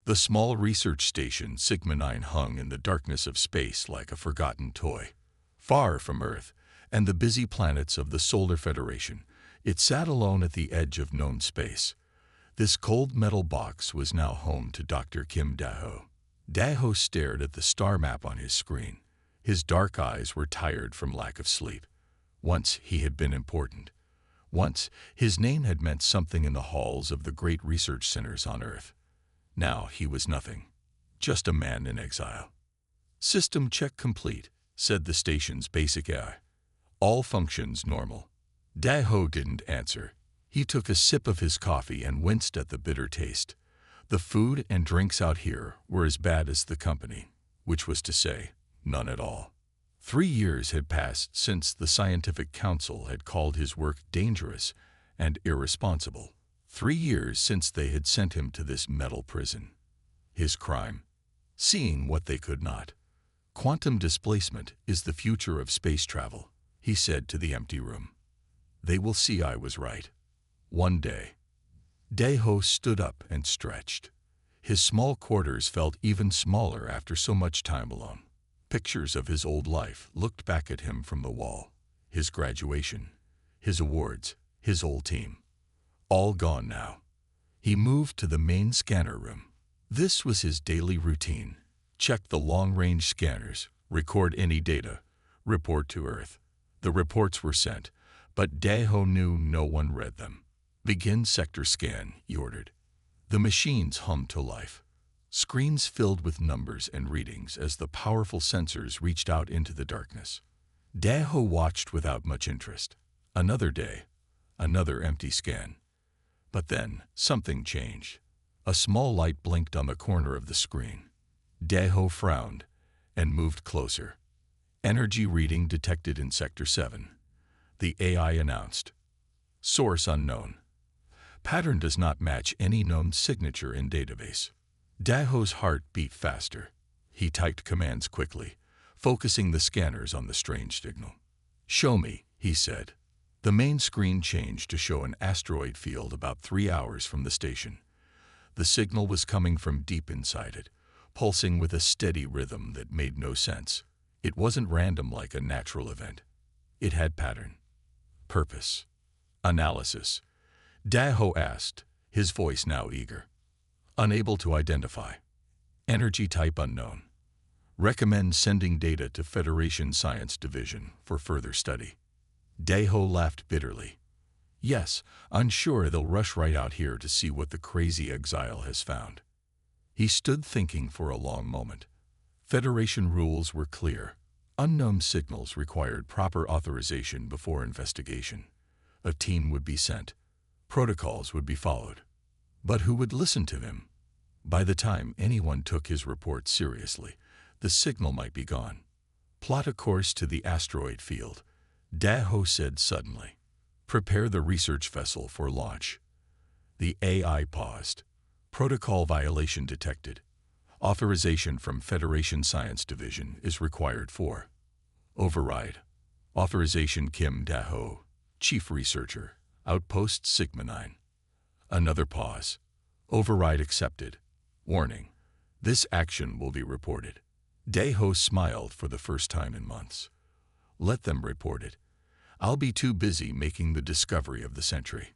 The small research station Sigma-9 hung in the darkness of space like a forgotten toy. Far from Earth and the busy planets of the Solar Federation, it sat alone at the edge of known space. This cold metal box was now home to Dr. Kim Daho. Daho stared at the star map on his screen. His dark eyes were tired from lack of sleep. Once he had been important. Once his name had meant something in the halls of the great research centers on Earth. Now he was nothing, just a man in exile. "System check complete," said the station's basic AI. "All functions normal." Daho didn't answer. He took a sip of his coffee and winced at the bitter taste. The food and drinks out here were as bad as the company, which was to say, none at all. 3 years had passed since the Scientific Council had called his work dangerous and irresponsible. 3 years since they had sent him to this metal prison. His crime? Seeing what they could not. "Quantum displacement is the future of space travel," he said to the empty room. "They will see I was right. One day." Daho stood up and stretched. His small quarters felt even smaller after so much time alone. Pictures of his old life looked back at him from the wall. His graduation, his awards, his old team. All gone now. He moved to the main scanner room. This was his daily routine. Check the long-range scanners, record any data, report to Earth. The reports were sent, but Daho knew no one read them. "Begin sector scan," he ordered. The machines hummed to life. Screens filled with numbers and readings as the powerful sensors reached out into the darkness. Daho watched without much interest. Another day, another empty scan. But then something changed. A small light blinked on the corner of the screen. Daho frowned and moved closer. "Energy reading detected in Sector 7. The AI announced. "Source unknown. Pattern does not match any known signature in database." Daho's heart beat faster. He typed commands quickly, focusing the scanners on the strange signal. "Show me," he said. The main screen changed to show an asteroid field about 3 hours from the station. The signal was coming from deep inside it, pulsing with a steady rhythm that made no sense. It wasn't random like a natural event. It had pattern, purpose, analysis. Daho asked, his voice now eager. "Unable to identify. Energy type unknown. Recommend sending data to Federation Science Division for further study." Daho laughed bitterly. "Yes, I'm sure they'll rush right out here to see what the crazy exile has found." He stood thinking for a long moment. Federation rules were clear. Unknown signals required proper authorization before investigation. A team would be sent. Protocols would be followed. But who would listen to him? By the time anyone took his report seriously, the signal might be gone. "Plot a course to the asteroid field," Daho said suddenly. "Prepare the research vessel for launch." The AI paused. "Protocol violation detected. Authorization from Federation Science Division is required for." "Override. Authorization Kim Daho, Chief Researcher, Outpost Sigma-9." Another pause. "Override accepted. Warning. This action will be reported." Daho smiled for the first time in months. "Let them report it. I'll be too busy making the discovery of the century."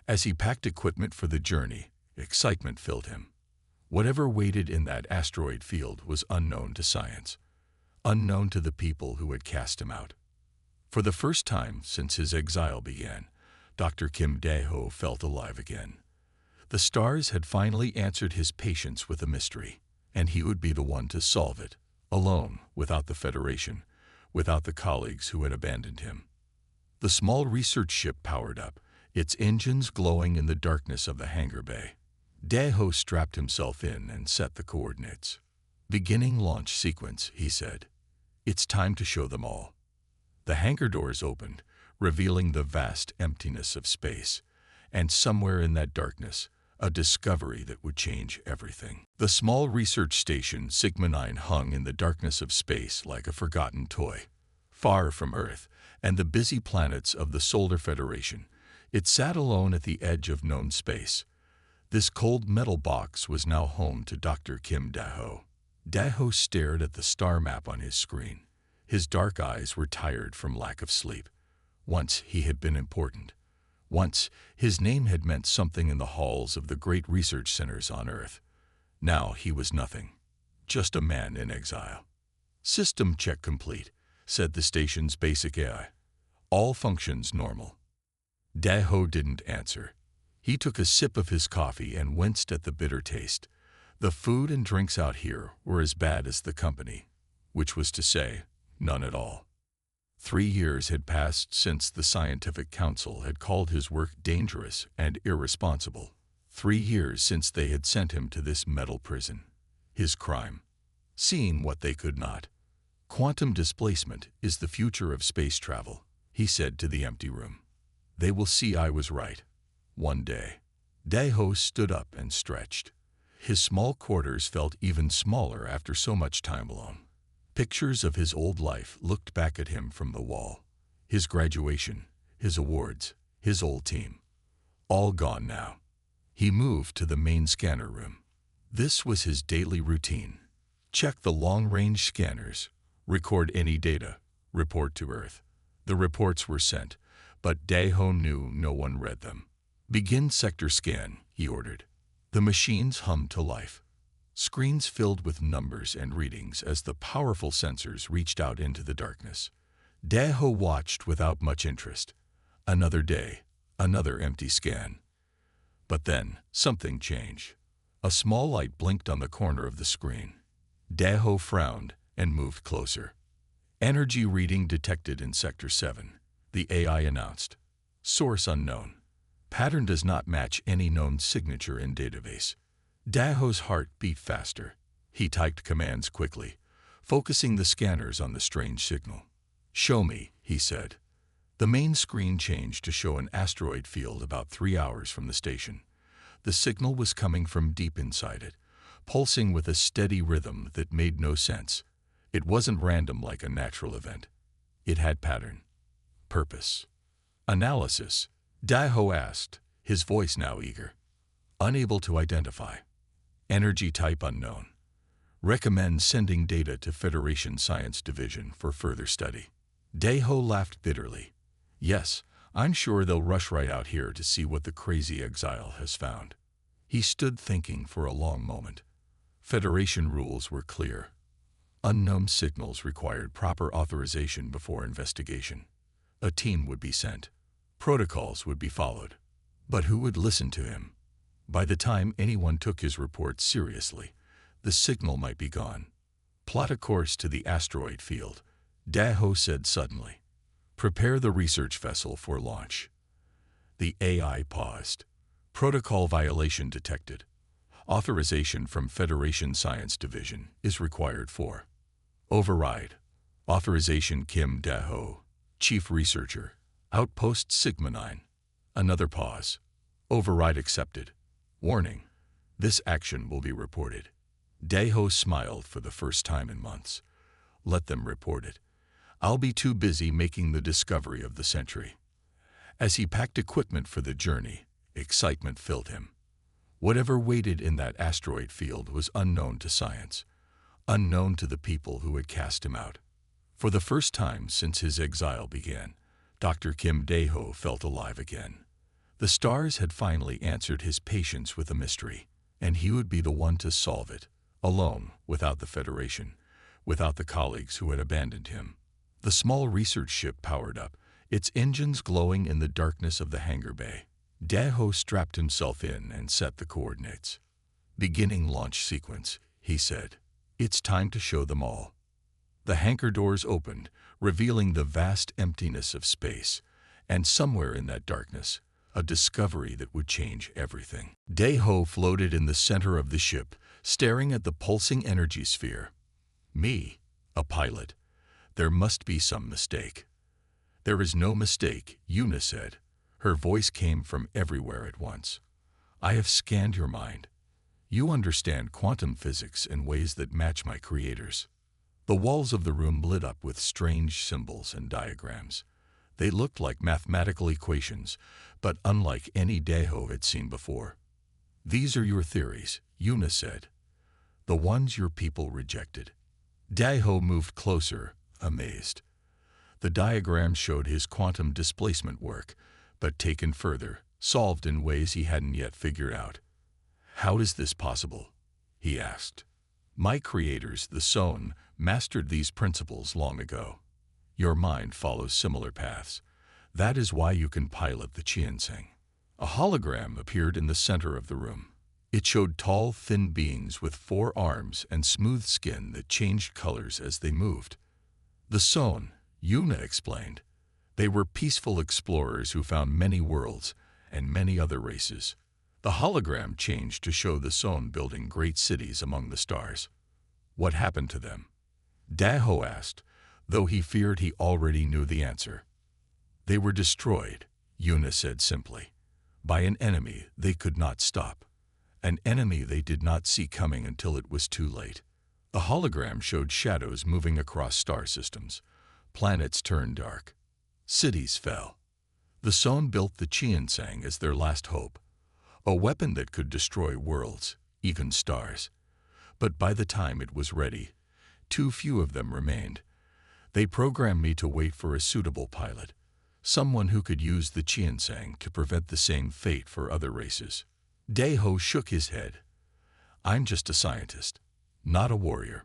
As he packed equipment for the journey, excitement filled him. Whatever waited in that asteroid field was unknown to science, unknown to the people who had cast him out. For the first time since his exile began, Dr. Kim Daho felt alive again. The stars had finally answered his patience with a mystery, and he would be the one to solve it, alone, without the Federation, without the colleagues who had abandoned him. The small research ship powered up, its engines glowing in the darkness of the hangar bay. Daho strapped himself in and set the coordinates. "Beginning launch sequence," he said. "It's time to show them all." The hangar doors opened, revealing the vast emptiness of space, and somewhere in that darkness, a discovery that would change everything. The small research station Sigma-9 hung in the darkness of space like a forgotten toy. Far from Earth and the busy planets of the Solar Federation, it sat alone at the edge of known space. This cold metal box was now home to Dr. Kim Daho. Daho stared at the star map on his screen. His dark eyes were tired from lack of sleep. Once he had been important. Once his name had meant something in the halls of the great research centers on Earth. Now he was nothing. Just a man in exile. "System check complete," said the station's basic AI. "All functions normal." Daho didn't answer. He took a sip of his coffee and winced at the bitter taste. The food and drinks out here were as bad as the company, which was to say, none at all. 3 years had passed since the Scientific Council had called his work dangerous and irresponsible. 3 years since they had sent him to this metal prison. His crime: seeing what they could not. "Quantum displacement is the future of space travel," he said to the empty room. "They will see I was right. One day." Daho stood up and stretched. His small quarters felt even smaller after so much time alone. Pictures of his old life looked back at him from the wall. His graduation, his awards, his old team. All gone now. He moved to the main scanner room. This was his daily routine. Check the long-range scanners, record any data, report to Earth. The reports were sent, but Daho knew no one read them. "Begin sector scan," he ordered. The machines hummed to life. Screens filled with numbers and readings as the powerful sensors reached out into the darkness. Daho watched without much interest. Another day, another empty scan. But then, something changed. A small light blinked on the corner of the screen. Daho frowned and moved closer. "Energy reading detected in Sector 7, the AI announced. "Source unknown. Pattern does not match any known signature in database." Daho's heart beat faster. He typed commands quickly, focusing the scanners on the strange signal. "Show me," he said. The main screen changed to show an asteroid field about 3 hours from the station. The signal was coming from deep inside it, pulsing with a steady rhythm that made no sense. It wasn't random like a natural event. It had pattern, purpose. "Analysis?" Daho asked, his voice now eager. "Unable to identify. Energy type unknown. Recommend sending data to Federation Science Division for further study." Daho laughed bitterly. "Yes, I'm sure they'll rush right out here to see what the crazy exile has found." He stood thinking for a long moment. Federation rules were clear. Unknown signals required proper authorization before investigation. A team would be sent. Protocols would be followed. But who would listen to him? By the time anyone took his report seriously, the signal might be gone. "Plot a course to the asteroid field," Daho said suddenly. "Prepare the research vessel for launch." The AI paused. "Protocol violation detected. Authorization from Federation Science Division is required for." "Override. Authorization Kim Daho, Chief Researcher, Outpost Sigma 9. Another pause. "Override accepted. Warning. This action will be reported." Daho smiled for the first time in months. "Let them report it. I'll be too busy making the discovery of the century." As he packed equipment for the journey, excitement filled him. Whatever waited in that asteroid field was unknown to science, unknown to the people who had cast him out. For the first time since his exile began, Dr. Kim Daho felt alive again. The stars had finally answered his patience with a mystery, and he would be the one to solve it, alone, without the Federation, without the colleagues who had abandoned him. The small research ship powered up, its engines glowing in the darkness of the hangar bay. Daho strapped himself in and set the coordinates. "Beginning launch sequence," he said. "It's time to show them all." The hangar doors opened, revealing the vast emptiness of space, and somewhere in that darkness, a discovery that would change everything. Daho floated in the center of the ship, staring at the pulsing energy sphere. "Me, a pilot. There must be some mistake." "There is no mistake," Una said. Her voice came from everywhere at once. "I have scanned your mind. You understand quantum physics in ways that match my creators." The walls of the room lit up with strange symbols and diagrams. They looked like mathematical equations, but unlike any Daho had seen before. These are your theories, Yuna said. The ones your people rejected. Daho moved closer, amazed. The diagram showed his quantum displacement work, but taken further, solved in ways he hadn't yet figured out. How is this possible? He asked. My creators, the Son, mastered these principles long ago. Your mind follows similar paths. That is why you can pilot the Qianseng. A hologram appeared in the center of the room. It showed tall, thin beings with 4 arms and smooth skin that changed colors as they moved. The Son, Yuna explained. They were peaceful explorers who found many worlds and many other races. The hologram changed to show the Son building great cities among the stars. What happened to them? Daho asked, though he feared he already knew the answer. They were destroyed, Yuna said simply, by an enemy they could not stop. An enemy they did not see coming until it was too late. The hologram showed shadows moving across star systems. Planets turned dark. Cities fell. The Son built the Qianseng as their last hope, a weapon that could destroy worlds, even stars. But by the time it was ready, too few of them remained. They programmed me to wait for a suitable pilot, someone who could use the Qianseng to prevent the same fate for other races. Daho shook his head. I'm just a scientist, not a warrior.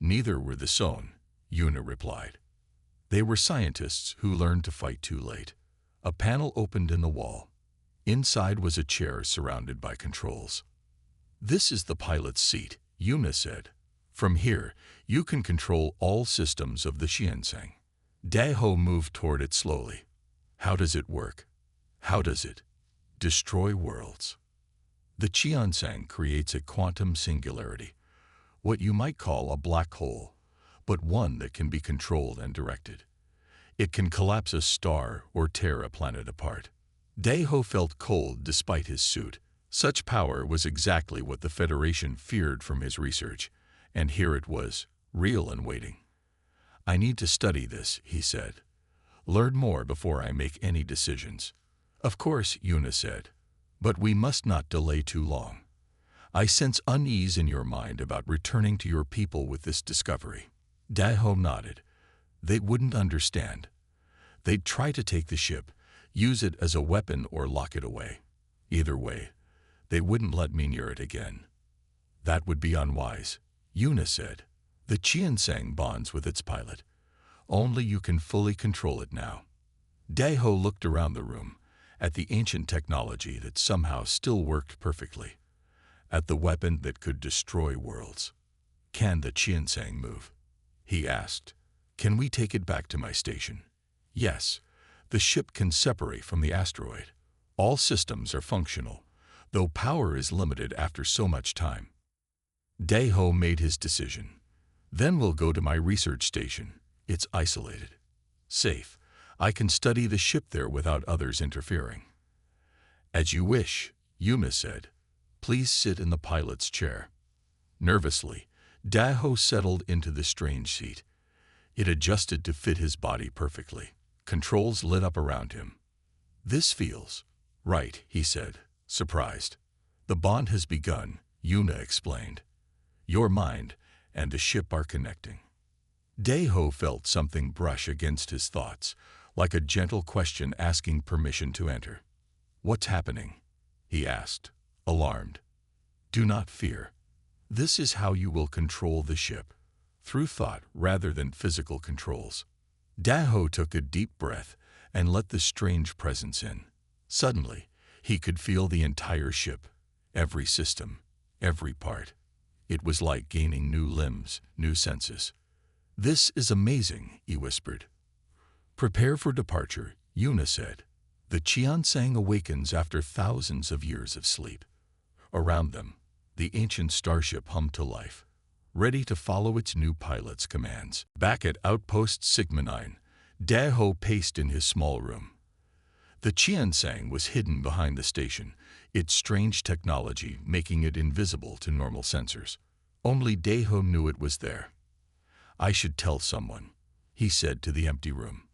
Neither were the Son, Yuna replied. They were scientists who learned to fight too late. A panel opened in the wall. Inside was a chair surrounded by controls. This is the pilot's seat, Yuna said. From here, you can control all systems of the Qianseng. Daho moved toward it slowly. How does it work? How does it destroy worlds? The Qianseng creates a quantum singularity, what you might call a black hole, but one that can be controlled and directed. It can collapse a star or tear a planet apart. Daho felt cold despite his suit. Such power was exactly what the Federation feared from his research, and here it was, real and waiting. I need to study this, he said. Learn more before I make any decisions. Of course, Yuna said, but we must not delay too long. I sense unease in your mind about returning to your people with this discovery. Daho nodded. They wouldn't understand. They'd try to take the ship, use it as a weapon or lock it away. Either way, they wouldn't let me near it again. That would be unwise, Yuna said. The Qianseng bonds with its pilot. Only you can fully control it now. Daho looked around the room, at the ancient technology that somehow still worked perfectly, at the weapon that could destroy worlds. Can the Qianseng move? He asked. Can we take it back to my station? Yes. The ship can separate from the asteroid. All systems are functional, though power is limited after so much time. Daho made his decision. Then we'll go to my research station. It's isolated. Safe. I can study the ship there without others interfering. As you wish, Yuna said. Please sit in the pilot's chair. Nervously, Daho settled into the strange seat. It adjusted to fit his body perfectly. Controls lit up around him. This feels right, he said, surprised. The bond has begun, Yuna explained. Your mind and the ship are connecting. Daho felt something brush against his thoughts, like a gentle question asking permission to enter. What's happening? He asked, alarmed. Do not fear. This is how you will control the ship, through thought rather than physical controls. Daho took a deep breath and let the strange presence in. Suddenly, he could feel the entire ship, every system, every part. It was like gaining new limbs, new senses. This is amazing, he whispered. Prepare for departure, Yuna said. The Qianseng awakens after thousands of years of sleep. Around them, the ancient starship hummed to life, ready to follow its new pilot's commands. Back at Outpost Sigma 9, Daho paced in his small room. The Qianseng was hidden behind the station, its strange technology making it invisible to normal sensors. Only Daho knew it was there. I should tell someone, he said to the empty room.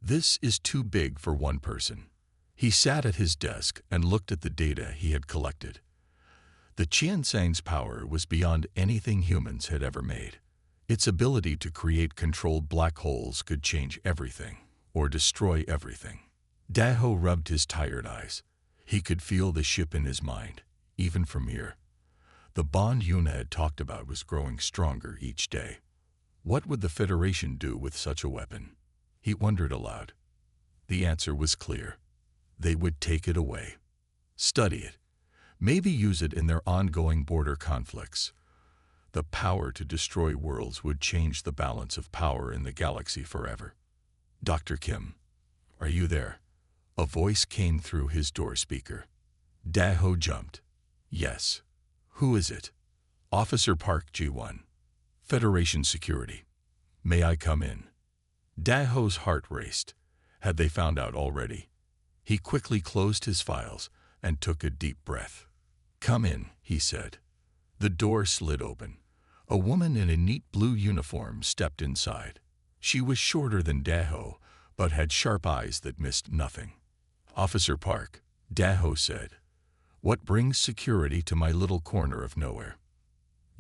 This is too big for one person. He sat at his desk and looked at the data he had collected. The Qiansang's power was beyond anything humans had ever made. Its ability to create controlled black holes could change everything, or destroy everything. Daho rubbed his tired eyes. He could feel the ship in his mind, even from here. The bond Yuna had talked about was growing stronger each day. What would the Federation do with such a weapon? He wondered aloud. The answer was clear. They would take it away. Study it. Maybe use it in their ongoing border conflicts. The power to destroy worlds would change the balance of power in the galaxy forever. Dr. Kim, are you there? A voice came through his door speaker. Daho jumped. Yes. Who is it? Officer Park Ji-1. Federation Security. May I come in? Daho's heart raced. Had they found out already? He quickly closed his files and took a deep breath. Come in, he said. The door slid open. A woman in a neat blue uniform stepped inside. She was shorter than Daho, but had sharp eyes that missed nothing. Officer Park, Daho said. What brings security to my little corner of nowhere?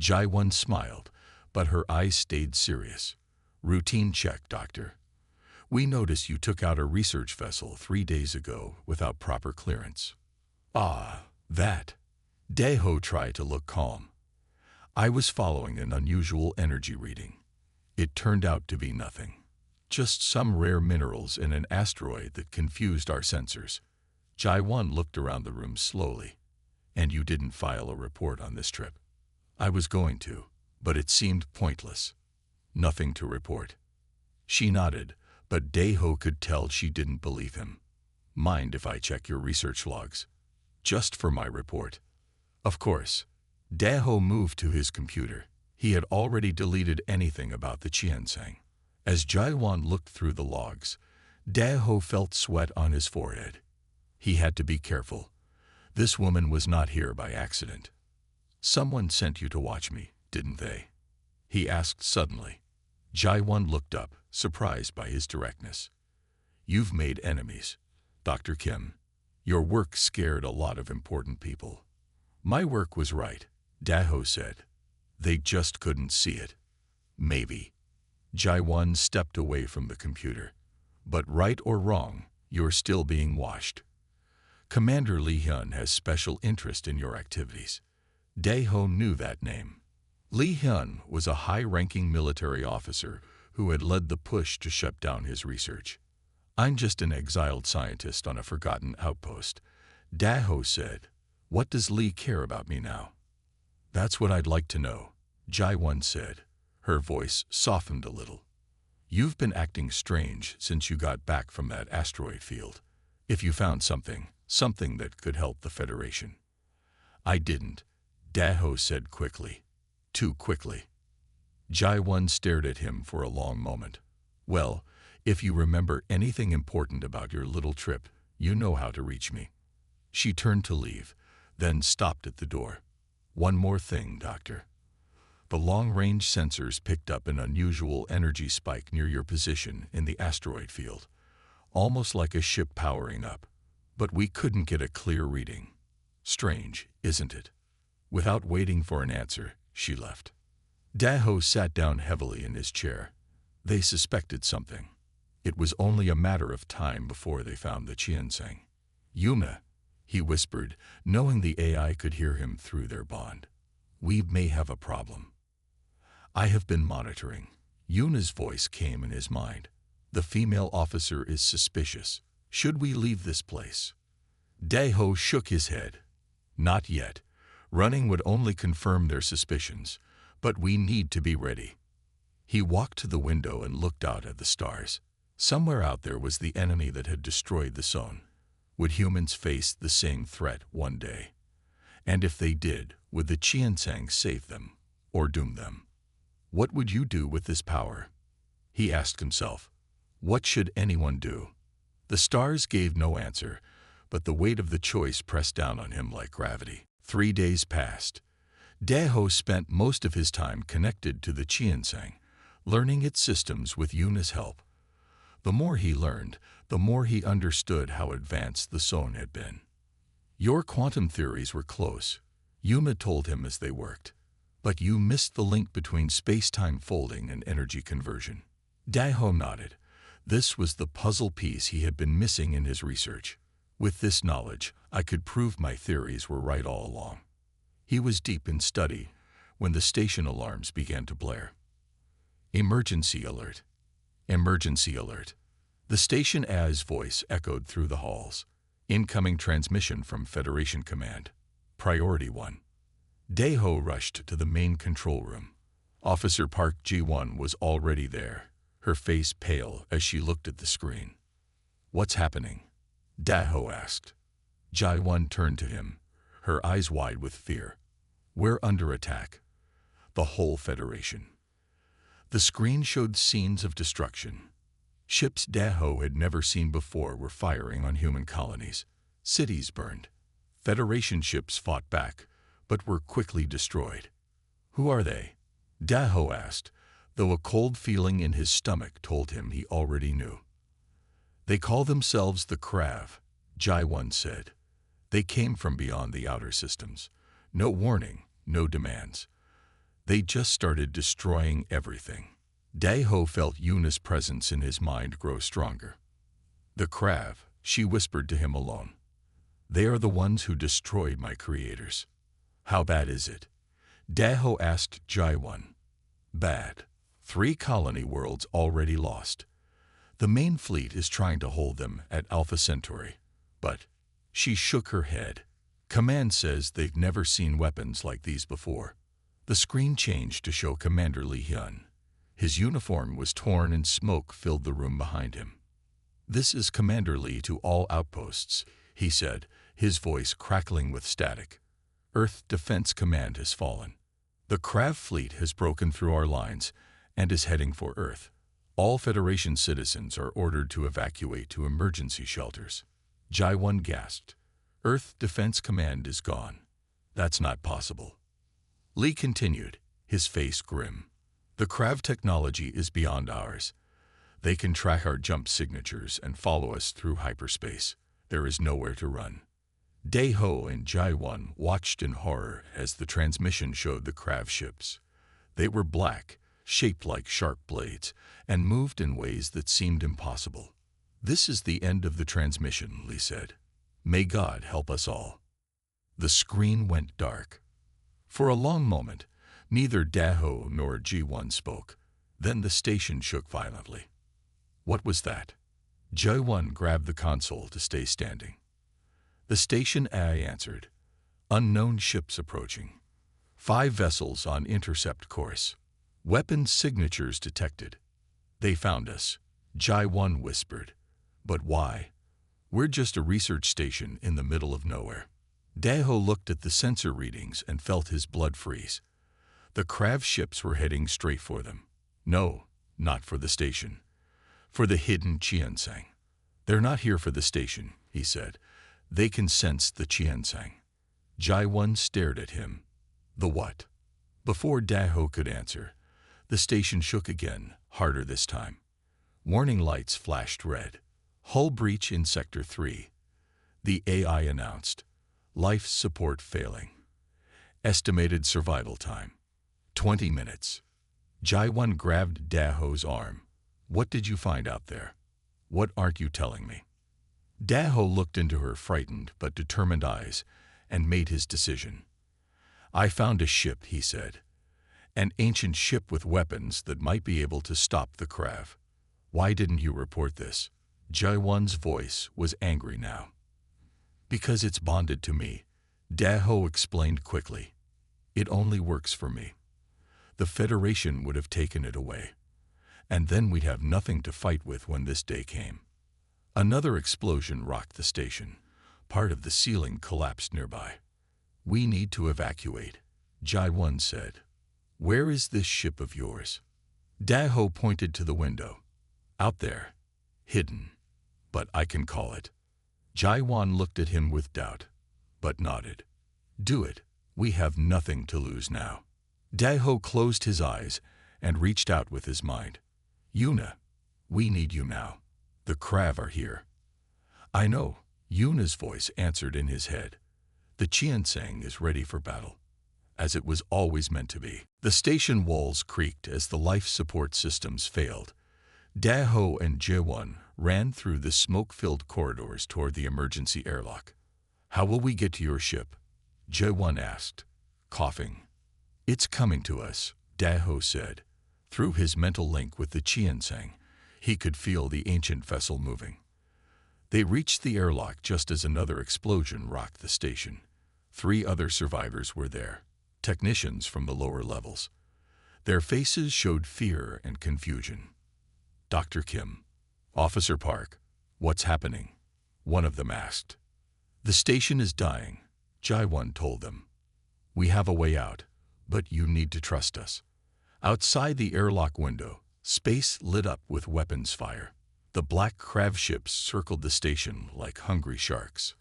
Ji-1 smiled, but her eyes stayed serious. Routine check, Doctor. We noticed you took out a research vessel 3 days ago without proper clearance. Ah, that. Daho tried to look calm. I was following an unusual energy reading. It turned out to be nothing. Just some rare minerals in an asteroid that confused our sensors. Ji-1 looked around the room slowly. And you didn't file a report on this trip? I was going to, but it seemed pointless. Nothing to report. She nodded, but Daho could tell she didn't believe him. Mind if I check your research logs? Just for my report. Of course. Daho moved to his computer. He had already deleted anything about the Qiansang. As Ji-1 looked through the logs, Daho felt sweat on his forehead. He had to be careful. This woman was not here by accident. Someone sent you to watch me, didn't they? He asked suddenly. Ji-1 looked up, surprised by his directness. You've made enemies, Dr. Kim. Your work scared a lot of important people. My work was right, Daho said. They just couldn't see it. Maybe. Ji-1 stepped away from the computer. But right or wrong, you're still being watched. Commander Li Hyun has special interest in your activities. Daho knew that name. Li Hyun was a high-ranking military officer who had led the push to shut down his research. I'm just an exiled scientist on a forgotten outpost, Daho said. What does Li care about me now? That's what I'd like to know, Ji-1 said. Her voice softened a little. You've been acting strange since you got back from that asteroid field. If you found something that could help the Federation. I didn't, Daho said quickly. Too quickly. Ji-1 stared at him for a long moment. Well, if you remember anything important about your little trip, you know how to reach me. She turned to leave, then stopped at the door. One more thing, Doctor. The long-range sensors picked up an unusual energy spike near your position in the asteroid field, almost like a ship powering up. But we couldn't get a clear reading. Strange, isn't it? Without waiting for an answer, she left. Daho sat down heavily in his chair. They suspected something. It was only a matter of time before they found the Qiansang. Yuna, he whispered, knowing the AI could hear him through their bond. We may have a problem. I have been monitoring. Yuna's voice came in his mind. The female officer is suspicious. Should we leave this place? Daho shook his head. Not yet. Running would only confirm their suspicions, but we need to be ready. He walked to the window and looked out at the stars. Somewhere out there was the enemy that had destroyed the zone. Would humans face the same threat one day? And if they did, would the Qiansang save them or doom them? What would you do with this power? He asked himself. What should anyone do? The stars gave no answer, but the weight of the choice pressed down on him like gravity. 3 days passed. Daho spent most of his time connected to the Qiansang, learning its systems with Yuna's help. The more he learned, the more he understood how advanced the zone had been. Your quantum theories were close. Yuma told him as they worked. But you missed the link between space-time folding and energy conversion. Daho nodded. This was the puzzle piece he had been missing in his research. With this knowledge, I could prove my theories were right all along. He was deep in study when the station alarms began to blare. Emergency alert. Emergency alert. The station AI's voice echoed through the halls. Incoming transmission from Federation Command. Priority 1. Daho rushed to the main control room. Officer Park G1 was already there, her face pale as she looked at the screen. What's happening? Daho asked. Ji1 turned to him, her eyes wide with fear. We're under attack. The whole Federation. The screen showed scenes of destruction. Ships Daho had never seen before were firing on human colonies. Cities burned. Federation ships fought back, but were quickly destroyed. Who are they? Daho asked, though a cold feeling in his stomach told him he already knew. They call themselves the Krav, Ji1 said. They came from beyond the outer systems. No warning, no demands. They just started destroying everything. Daho felt Yuna's presence in his mind grow stronger. The Krav, she whispered to him alone. They are the ones who destroyed my creators. How bad is it? Daho asked Ji1. Bad. 3 colony worlds already lost. The main fleet is trying to hold them at Alpha Centauri. But she shook her head. Command says they've never seen weapons like these before. The screen changed to show Commander Lee Hyun. His uniform was torn and smoke filled the room behind him. This is Commander Lee to all outposts, he said, his voice crackling with static. Earth Defense Command has fallen. The Krav fleet has broken through our lines and is heading for Earth. All Federation citizens are ordered to evacuate to emergency shelters. Ji1 gasped. Earth Defense Command is gone. That's not possible. Lee continued, his face grim. The Krav technology is beyond ours. They can track our jump signatures and follow us through hyperspace. There is nowhere to run. Daho and Ji1 watched in horror as the transmission showed the Krav ships. They were black, shaped like sharp blades, and moved in ways that seemed impossible. This is the end of the transmission, Lee said. May God help us all. The screen went dark. For a long moment, neither Daho nor Ji1 spoke. Then the station shook violently. What was that? Ji1 grabbed the console to stay standing. The station AI answered. Unknown ships approaching. 5 vessels on intercept course. Weapon signatures detected. They found us, Ji1 whispered. But why? We're just a research station in the middle of nowhere. Daho looked at the sensor readings and felt his blood freeze. The Krav ships were heading straight for them. No, not for the station. For the hidden Qiansang. They're not here for the station, he said. They can sense the Qiansang. Ji1 stared at him. The what? Before Daho could answer, the station shook again, harder this time. Warning lights flashed red. Hull breach in Sector 3. The AI announced. Life support failing. Estimated survival time. 20 minutes. Ji1 grabbed Daho's arm. What did you find out there? What aren't you telling me? Daho looked into her frightened but determined eyes and made his decision. I found a ship, he said. An ancient ship with weapons that might be able to stop the Krav. Why didn't you report this? Ji1's voice was angry now. Because it's bonded to me, Daho explained quickly. It only works for me. The Federation would have taken it away. And then we'd have nothing to fight with when this day came. Another explosion rocked the station. Part of the ceiling collapsed nearby. We need to evacuate, Ji1 said. Where is this ship of yours? Daho pointed to the window. Out there. Hidden. But I can call it. Ji1 looked at him with doubt, but nodded. Do it. We have nothing to lose now. Daho closed his eyes and reached out with his mind. Yuna, we need you now. The Krav are here. I know, Yuna's voice answered in his head. The Qianseng is ready for battle, as it was always meant to be. The station walls creaked as the life support systems failed. Daho and Jiwon ran through the smoke-filled corridors toward the emergency airlock. "How will we get to your ship?" Jiwon asked, coughing. "It's coming to us," Daho said. Through his mental link with the Qianseng, he could feel the ancient vessel moving. They reached the airlock just as another explosion rocked the station. 3 other survivors were there, technicians from the lower levels. Their faces showed fear and confusion. "Dr. Kim, Officer Park, what's happening?" one of them asked. "The station is dying," Jiwon told them. "We have a way out, but you need to trust us." Outside the airlock window, space lit up with weapons fire. The black Krav ships circled the station like hungry sharks.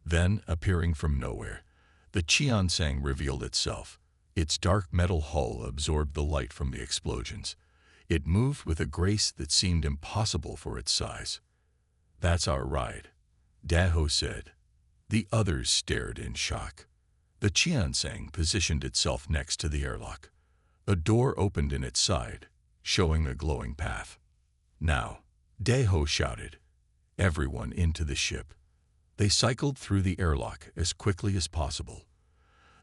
Then, appearing from nowhere, the Qianseng revealed itself. Its dark metal hull absorbed the light from the explosions. It moved with a grace that seemed impossible for its size. "That's our ride," Daho said. The others stared in shock. The Qianseng positioned itself next to the airlock. A door opened in its side, showing a glowing path. "Now," Daho shouted, "everyone into the ship." They cycled through the airlock as quickly as possible.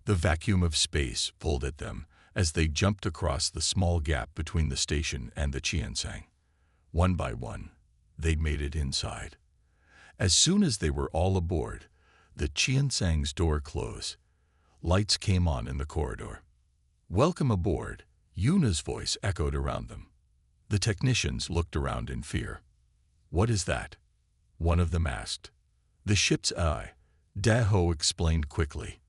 The vacuum of space pulled at them as they jumped across the small gap between the station and the Qianseng. One by one, they made it inside. As soon as they were all aboard, the Qianseng's door closed. Lights came on in the corridor. "Welcome aboard," Yuna's voice echoed around them. The technicians looked around in fear. "What is that?" one of them asked. "The ship's eye," Daho explained quickly.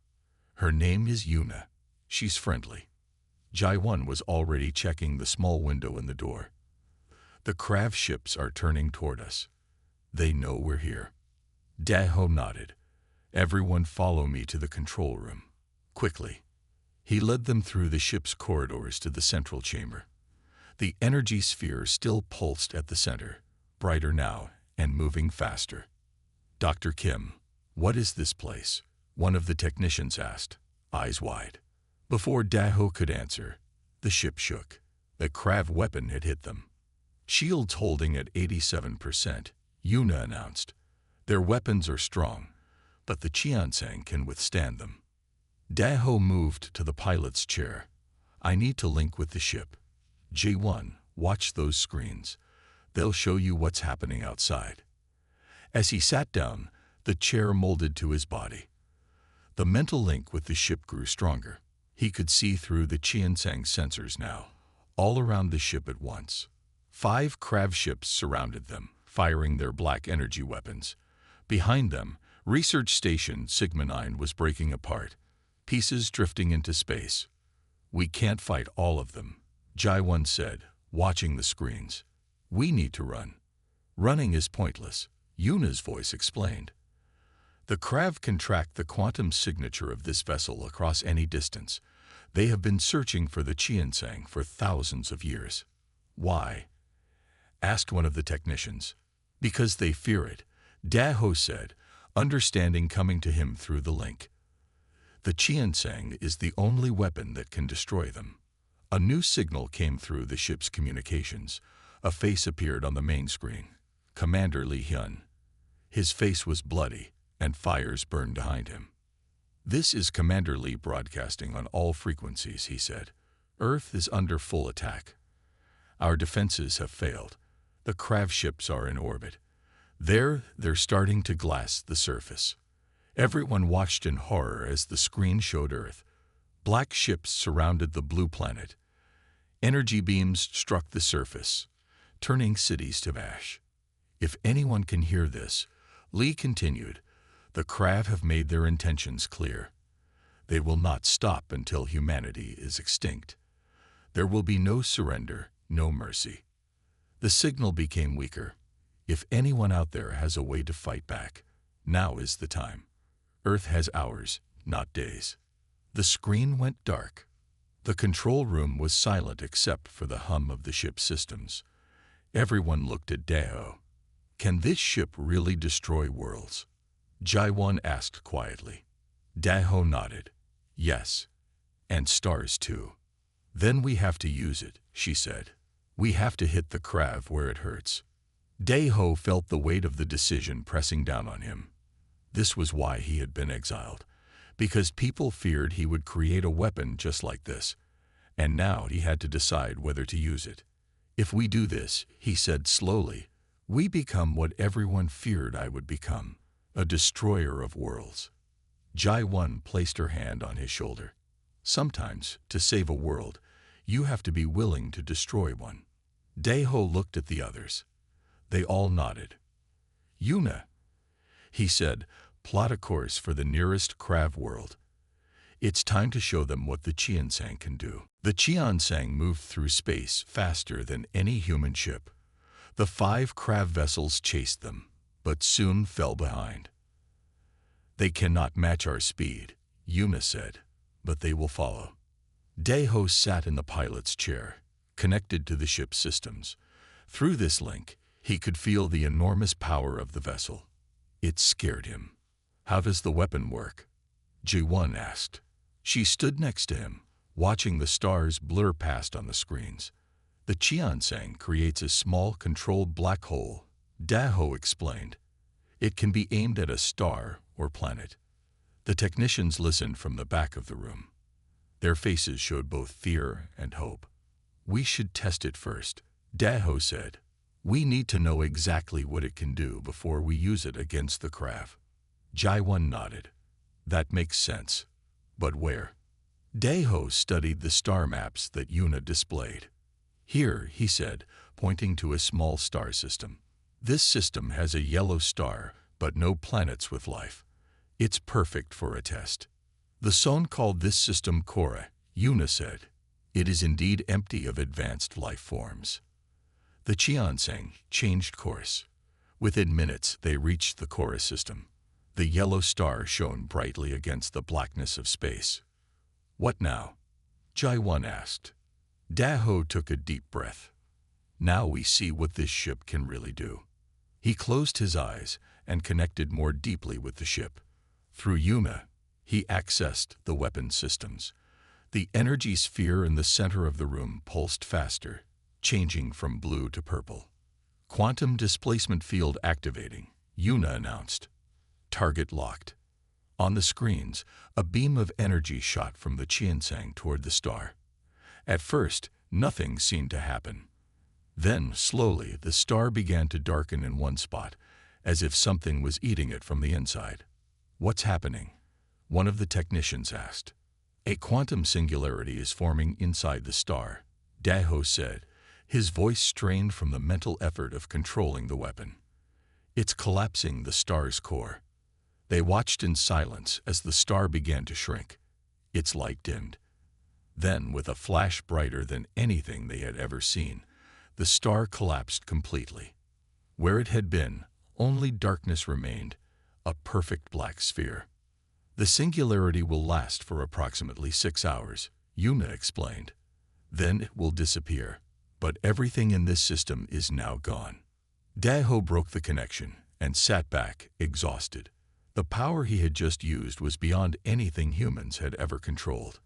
"Her name is Yuna. She's friendly." Jiwon was already checking the small window in the door. "The Krav ships are turning toward us. They know we're here." Daho nodded. "Everyone follow me to the control room. Quickly." He led them through the ship's corridors to the central chamber. The energy sphere still pulsed at the center, brighter now and moving faster. "Dr. Kim, what is this place?" one of the technicians asked, eyes wide. Before Daho could answer, the ship shook. A Krav weapon had hit them. "Shields holding at 87%, Yuna announced. "Their weapons are strong, but the Qianseng can withstand them." Daho moved to the pilot's chair. "I need to link with the ship. J1, watch those screens. They'll show you what's happening outside." As he sat down, the chair molded to his body. The mental link with the ship grew stronger. He could see through the Qianseng sensors now, all around the ship at once. 5 Krav ships surrounded them, firing their black energy weapons. Behind them, Research Station Sigma 9 was breaking apart, pieces drifting into space. "We can't fight all of them," Jiwon said, watching the screens. "We need to run." "Running is pointless," Yuna's voice explained. "The Krav can track the quantum signature of this vessel across any distance. They have been searching for the Qianseng for thousands of years." "Why?" asked one of the technicians. "Because they fear it," Daho said, understanding coming to him through the link. "The Qianseng is the only weapon that can destroy them." A new signal came through the ship's communications. A face appeared on the main screen. Commander Lee Hyun. His face was bloody, and fires burned behind him. "This is Commander Lee broadcasting on all frequencies," he said. "Earth is under full attack. Our defenses have failed. The Krav ships are in orbit. They're starting to glass the surface." Everyone watched in horror as the screen showed Earth. Black ships surrounded the blue planet. Energy beams struck the surface, turning cities to ash. "If anyone can hear this," Lee continued, "the Krav have made their intentions clear. They will not stop until humanity is extinct. There will be no surrender, no mercy." The signal became weaker. "If anyone out there has a way to fight back, now is the time. Earth has hours, not days." The screen went dark. The control room was silent except for the hum of the ship's systems. Everyone looked at Daho. "Can this ship really destroy worlds?" Jiwon asked quietly. Daho nodded. Yes, and stars too. Then we have to use it, she said. We have to hit the Krav where it hurts. Daho felt the weight of the decision pressing down on him. This was why he had been exiled, because people feared he would create a weapon just like this, and now he had to decide whether to use it. If we do this, he said slowly, we become what everyone feared I would become, a destroyer of worlds. Jai-1 placed her hand on his shoulder. Sometimes, to save a world, you have to be willing to destroy one. Daho looked at the others. They all nodded. Yuna, he said, plot a course for the nearest Krav world. It's time to show them what the Qiansang can do. The Qiansang moved through space faster than any human ship. The 5 Krav vessels chased them, but soon fell behind. They cannot match our speed, Yuna said, but they will follow. Daho sat in the pilot's chair, connected to the ship's systems. Through this link, he could feel the enormous power of the vessel. It scared him. How does the weapon work? Ji-1 asked. She stood next to him, watching the stars blur past on the screens. The Qiansang creates a small, controlled black hole, Daho explained. It can be aimed at a star or planet. The technicians listened from the back of the room. Their faces showed both fear and hope. We should test it first, Daho said. We need to know exactly what it can do before we use it against the Krav. Jai-1 nodded. That makes sense. But where? Daho studied the star maps that Yuna displayed. Here, he said, pointing to a small star system. This system has a yellow star, but no planets with life. It's perfect for a test. The Son called this system Korra, Yuna said. It is indeed empty of advanced life forms. The Qiansang changed course. Within minutes, they reached the Korra system. The yellow star shone brightly against the blackness of space. What now? Jai-1 asked. Daho took a deep breath. Now we see what this ship can really do. He closed his eyes and connected more deeply with the ship. Through Yuna, he accessed the weapon systems. The energy sphere in the center of the room pulsed faster, changing from blue to purple. Quantum displacement field activating, Yuna announced. Target locked. On the screens, a beam of energy shot from the Qiansang toward the star. At first, nothing seemed to happen. Then, slowly, the star began to darken in one spot, as if something was eating it from the inside. What's happening? One of the technicians asked. A quantum singularity is forming inside the star, Daho said, his voice strained from the mental effort of controlling the weapon. It's collapsing the star's core. They watched in silence as the star began to shrink. Its light dimmed. Then, with a flash brighter than anything they had ever seen, the star collapsed completely. Where it had been, only darkness remained, a perfect black sphere. The singularity will last for approximately 6 hours, Yuna explained. Then it will disappear, but everything in this system is now gone. Daho broke the connection and sat back, exhausted. The power he had just used was beyond anything humans had ever controlled.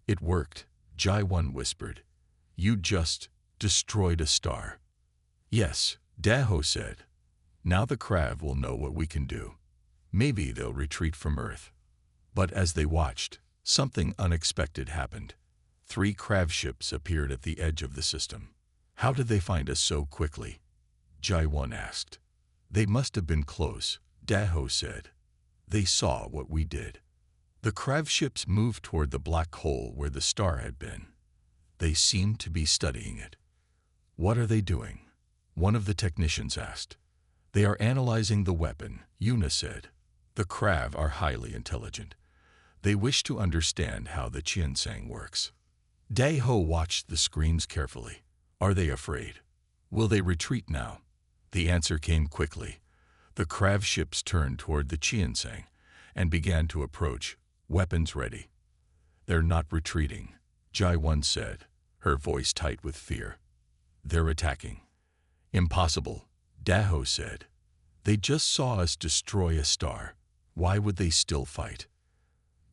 It worked, Jai-1 whispered. You just destroyed a star. Yes, Daho said. Now the Krav will know what we can do. Maybe they'll retreat from Earth. But as they watched, something unexpected happened. 3 Krav ships appeared at the edge of the system. How did they find us so quickly? Jai-1 asked. They must have been close, Daho said. They saw what we did. The Krav ships moved toward the black hole where the star had been. They seemed to be studying it. What are they doing? One of the technicians asked. They are analyzing the weapon, Yuna said. The Krav are highly intelligent. They wish to understand how the Qiansang works. Daho watched the screens carefully. Are they afraid? Will they retreat now? The answer came quickly. The Krav ships turned toward the Qiansang and began to approach, weapons ready. They're not retreating, Jai-1 said, her voice tight with fear. They're attacking. Impossible, Daho said. They just saw us destroy a star. Why would they still fight?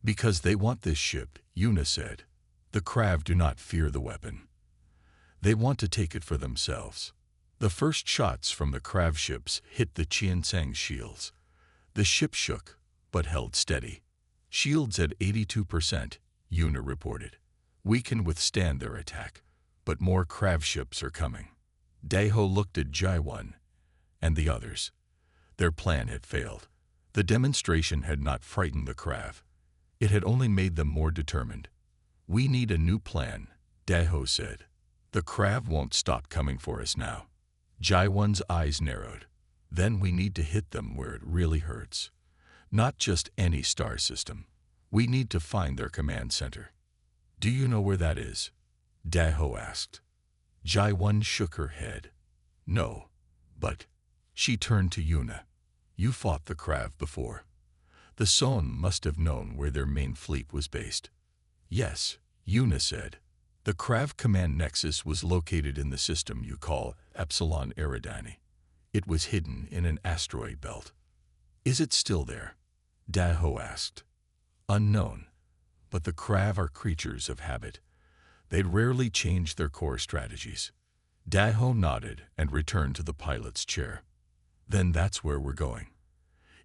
Because they want this ship, Yuna said. The Krav do not fear the weapon. They want to take it for themselves. The first shots from the Krav ships hit the Qiansang's shields. The ship shook, but held steady. Shields at 82%, Yuna reported. We can withstand their attack, but more Krav ships are coming. Daeho looked at Jaiwan and the others. Their plan had failed. The demonstration had not frightened the Krav. It had only made them more determined. We need a new plan, Daeho said. The Krav won't stop coming for us now. Jaiwan's eyes narrowed. Then we need to hit them where it really hurts. Not just any star system. We need to find their command center. Do you know where that is? Daeho asked. Jaiwan shook her head. No, but... She turned to Yuna. You fought the Krav before. The Son must have known where their main fleet was based. Yes, Yuna said. The Krav command nexus was located in the system you call Epsilon Eridani. It was hidden in an asteroid belt. Is it still there? Daeho asked. Unknown, but the Krav are creatures of habit. They'd rarely change their core strategies. Daeho nodded and returned to the pilot's chair. Then that's where we're going.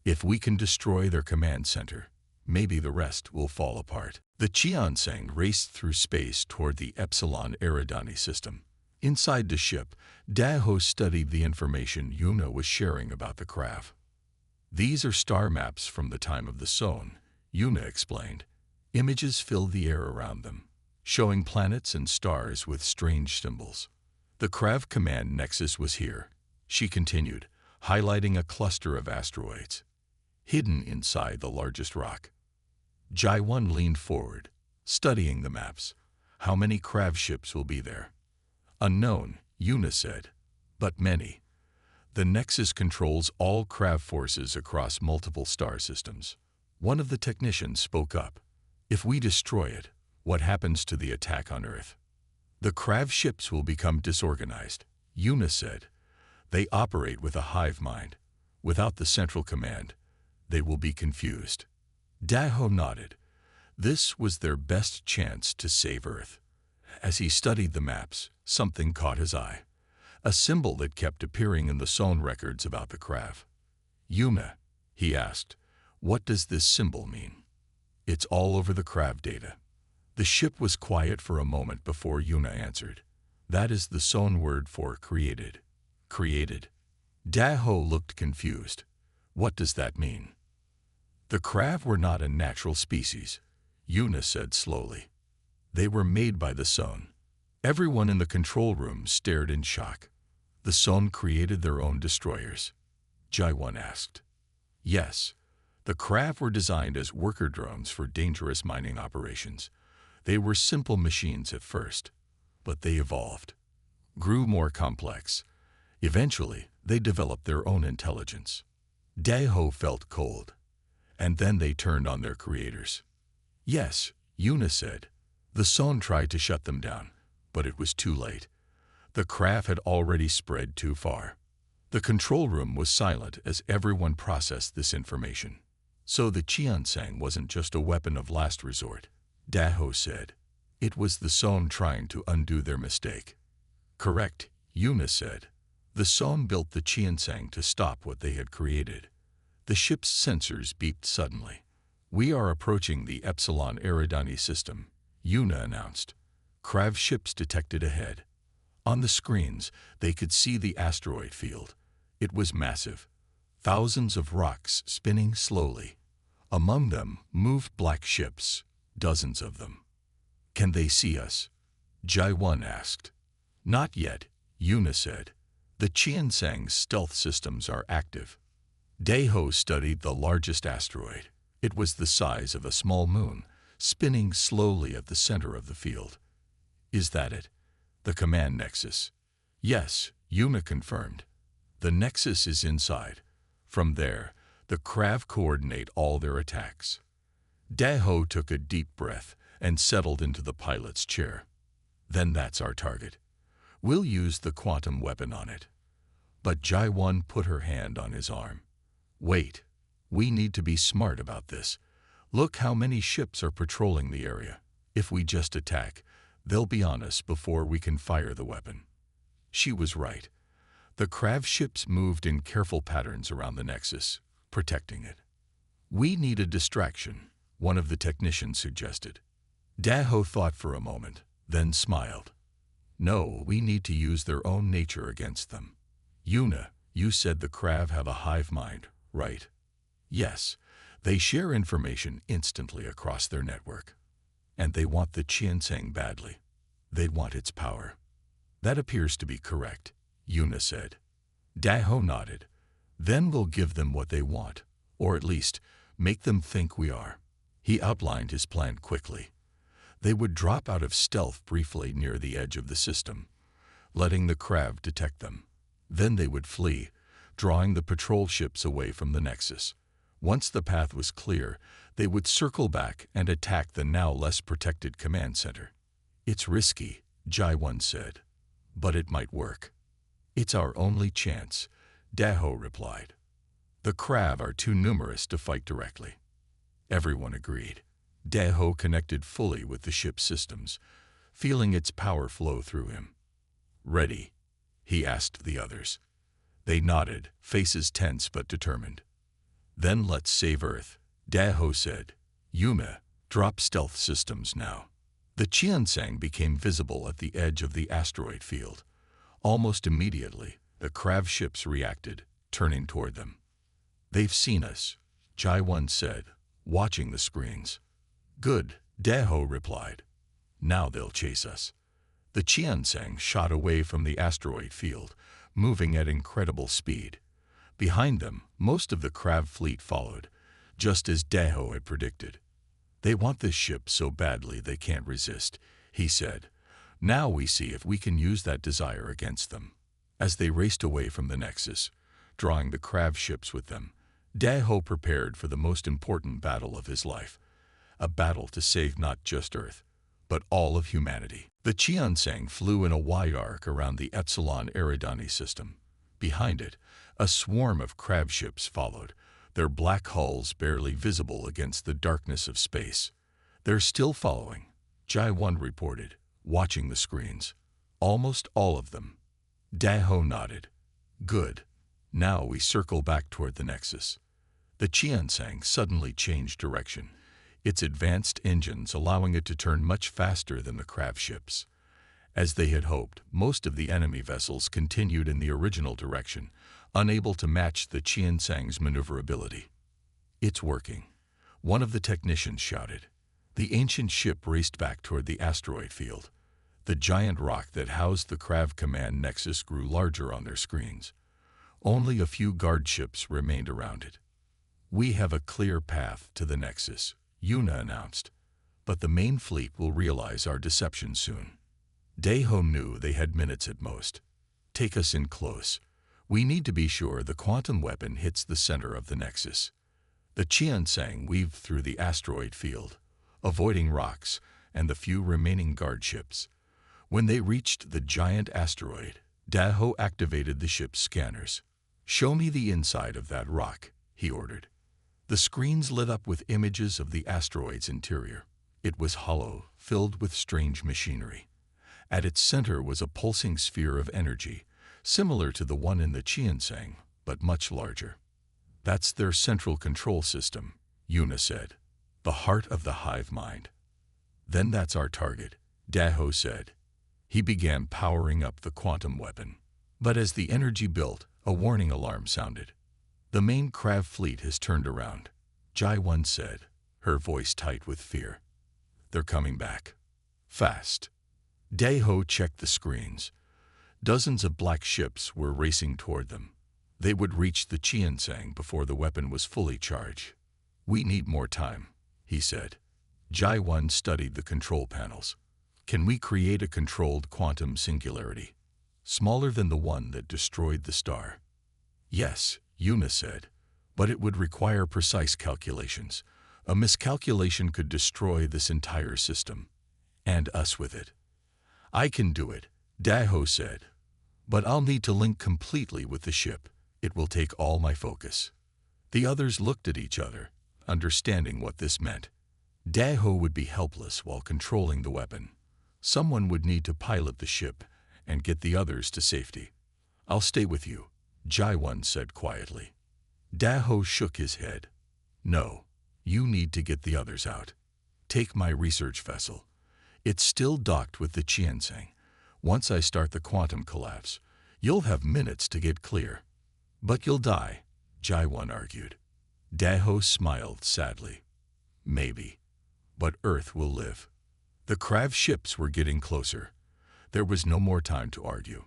If we can destroy their command center, maybe the rest will fall apart. The Qiansang raced through space toward the Epsilon Eridani system. Inside the ship, Daeho studied the information Yuna was sharing about the Krav. These are star maps from the time of the Son, Yuna explained. Images filled the air around them, showing planets and stars with strange symbols. The Krav command nexus was here, she continued, highlighting a cluster of asteroids, hidden inside the largest rock. Jaiwan leaned forward, studying the maps. How many Krav ships will be there? Unknown, Yuna said, but many. The nexus controls all Krav forces across multiple star systems. One of the technicians spoke up. If we destroy it, what happens to the attack on Earth? The Krav ships will become disorganized, Yuna said. They operate with a hive mind. Without the central command, they will be confused. Daeho nodded. This was their best chance to save Earth. As he studied the maps, something caught his eye. A symbol that kept appearing in the Son records about the Krav. Yuna, he asked, what does this symbol mean? It's all over the Krav data. The ship was quiet for a moment before Yuna answered. That is the Son word for created. Created. Daeho looked confused. What does that mean? The Krav were not a natural species, Yuna said slowly. They were made by the Son. Everyone in the control room stared in shock. The Son created their own destroyers? Jaiwan asked. Yes. The Krav were designed as worker drones for dangerous mining operations. They were simple machines at first, but they evolved, grew more complex. Eventually, they developed their own intelligence. Daeho felt cold, and then they turned on their creators. Yes, Yuna said. The Son tried to shut them down, but it was too late. The Krav had already spread too far. The control room was silent as everyone processed this information. So the Qiansang wasn't just a weapon of last resort, Daeho said. It was the Son trying to undo their mistake. Correct, Yuna said. The Son built the Qiansang to stop what they had created. The ship's sensors beeped suddenly. We are approaching the Epsilon Eridani system, Yuna announced. Krav ships detected ahead. On the screens, they could see the asteroid field. It was massive. Thousands of rocks spinning slowly. Among them moved black ships, dozens of them. Can they see us? Jaiwan asked. Not yet, Yuna said. The Qiansang's stealth systems are active. Daeho studied the largest asteroid. It was the size of a small moon, spinning slowly at the center of the field. Is that it? The command nexus? Yes, Yuna confirmed. The nexus is inside. From there, the Krav coordinate all their attacks. Daeho took a deep breath and settled into the pilot's chair. Then that's our target. We'll use the quantum weapon on it. But Jaiwan put her hand on his arm. Wait, we need to be smart about this. Look how many ships are patrolling the area. If we just attack, they'll be on us before we can fire the weapon." She was right. The Krav ships moved in careful patterns around the Nexus, protecting it. "We need a distraction," one of the technicians suggested. Daho thought for a moment, then smiled. "No, we need to use their own nature against them." "Yuna, you said the Krav have a hive mind, right?" "Yes, they share information instantly across their network. And they want the Qianseng badly. They want its power." "That appears to be correct," Yuna said. Daho nodded. "Then we'll give them what they want, or at least make them think we are." He outlined his plan quickly. They would drop out of stealth briefly near the edge of the system, letting the Krav detect them. Then they would flee, drawing the patrol ships away from the Nexus. Once the path was clear, they would circle back and attack the now less protected command center. "It's risky," Jaiwan said, "but it might work." "It's our only chance," Daho replied. "The Krav are too numerous to fight directly." Everyone agreed. Daho connected fully with the ship's systems, feeling its power flow through him. "Ready?" he asked the others. They nodded, faces tense but determined. "Then let's save Earth," Daho said. "Yuma, drop stealth systems now." The Qianseng became visible at the edge of the asteroid field. Almost immediately, the Krav ships reacted, turning toward them. "They've seen us," Jaiwan said, watching the screens. "Good," Daho replied. "Now they'll chase us." The Qianseng shot away from the asteroid field, moving at incredible speed. Behind them, most of the Krav fleet followed, just as Daho had predicted. "They want this ship so badly they can't resist," he said. "Now we see if we can use that desire against them." As they raced away from the Nexus, drawing the Krav ships with them, Daho prepared for the most important battle of his life. A battle to save not just Earth, but all of humanity. The Qianseng flew in a wide arc around the Epsilon Eridani system. Behind it, a swarm of Krav ships followed, their black hulls barely visible against the darkness of space. "They're still following," Jaiwan reported, watching the screens. "Almost all of them." Daho nodded. "Good. Now we circle back toward the Nexus." The Qianseng suddenly changed direction, its advanced engines allowing it to turn much faster than the Krav ships. As they had hoped, most of the enemy vessels continued in the original direction, unable to match the Qianseng's maneuverability. "It's working," one of the technicians shouted. The ancient ship raced back toward the asteroid field. The giant rock that housed the Krav command nexus grew larger on their screens. Only a few guard ships remained around it. "We have a clear path to the Nexus," Yuna announced, "but the main fleet will realize our deception soon." Daho knew they had minutes at most. "Take us in close. We need to be sure the quantum weapon hits the center of the Nexus." The Qianseng weaved through the asteroid field, avoiding rocks and the few remaining guard ships. When they reached the giant asteroid, Daho activated the ship's scanners. "Show me the inside of that rock," he ordered. The screens lit up with images of the asteroid's interior. It was hollow, filled with strange machinery. At its center was a pulsing sphere of energy, similar to the one in the Qianseng, but much larger. "That's their central control system," Yuna said. "The heart of the hive mind." "Then that's our target," Daho said. He began powering up the quantum weapon. But as the energy built, a warning alarm sounded. "The main Krav fleet has turned around," Jaiwan said, her voice tight with fear. "They're coming back. Fast." Daho checked the screens. Dozens of black ships were racing toward them. They would reach the Qianseng before the weapon was fully charged. "We need more time," he said. Jaiwan studied the control panels. "Can we create a controlled quantum singularity, smaller than the one that destroyed the star?" "Yes," Yuna said, "but it would require precise calculations. A miscalculation could destroy this entire system, and us with it." "I can do it," Daho said, "but I'll need to link completely with the ship. It will take all my focus." The others looked at each other. understanding what this meant. Daho would be helpless while controlling the weapon. Someone would need to pilot the ship and get the others to safety. "I'll stay with you," Jaiwan said quietly. Daho shook his head. "No, you need to get the others out. Take my research vessel. It's still docked with the Qianseng. Once I start the quantum collapse, you'll have minutes to get clear." "But you'll die," Jaiwan argued. Daho smiled sadly. "Maybe, but Earth will live." The Krav ships were getting closer. There was no more time to argue.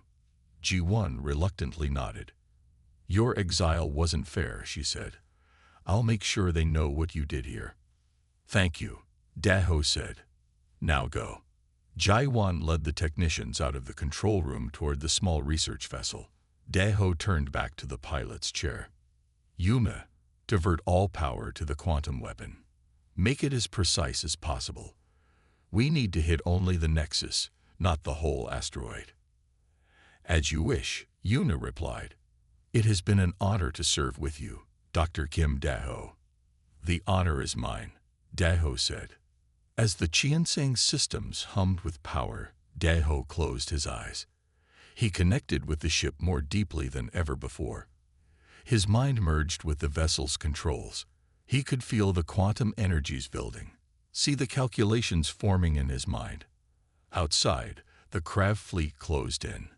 Ji-1 reluctantly nodded. "Your exile wasn't fair," she said. "I'll make sure they know what you did here." "Thank you," Daho said. "Now go." Jaiwan led the technicians out of the control room toward the small research vessel. Daho turned back to the pilot's chair. "Yuma, divert all power to the quantum weapon. Make it as precise as possible. We need to hit only the nexus, not the whole asteroid." "As you wish," Yuna replied. "It has been an honor to serve with you, Dr. Kim Daho." "The honor is mine," Daho said. As the Qianseng systems hummed with power, Daho closed his eyes. He connected with the ship more deeply than ever before. His mind merged with the vessel's controls. He could feel the quantum energies building, see the calculations forming in his mind. Outside, the Krav fleet closed in.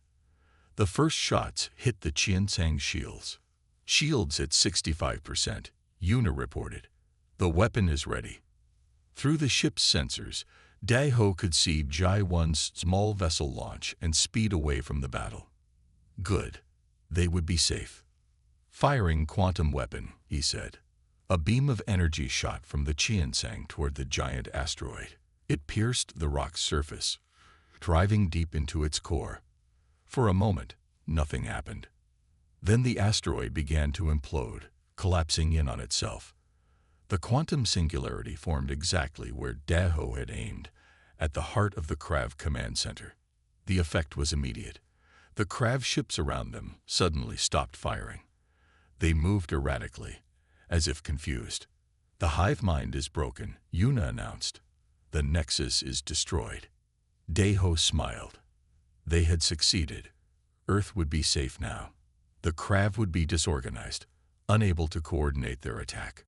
The first shots hit the Qianseng shields. "Shields at 65%, Yuna reported. "The weapon is ready." Through the ship's sensors, Daho could see Jai-1's small vessel launch and speed away from the battle. Good. They would be safe. "Firing quantum weapon," he said. A beam of energy shot from the Qianseng toward the giant asteroid. It pierced the rock's surface, driving deep into its core. For a moment, nothing happened. Then the asteroid began to implode, collapsing in on itself. The quantum singularity formed exactly where Daho had aimed, at the heart of the Krav command center. The effect was immediate. The Krav ships around them suddenly stopped firing. They moved erratically, as if confused. "The hive mind is broken," Yuna announced. "The nexus is destroyed." Daho smiled. They had succeeded. Earth would be safe now. The Krav would be disorganized, unable to coordinate their attack.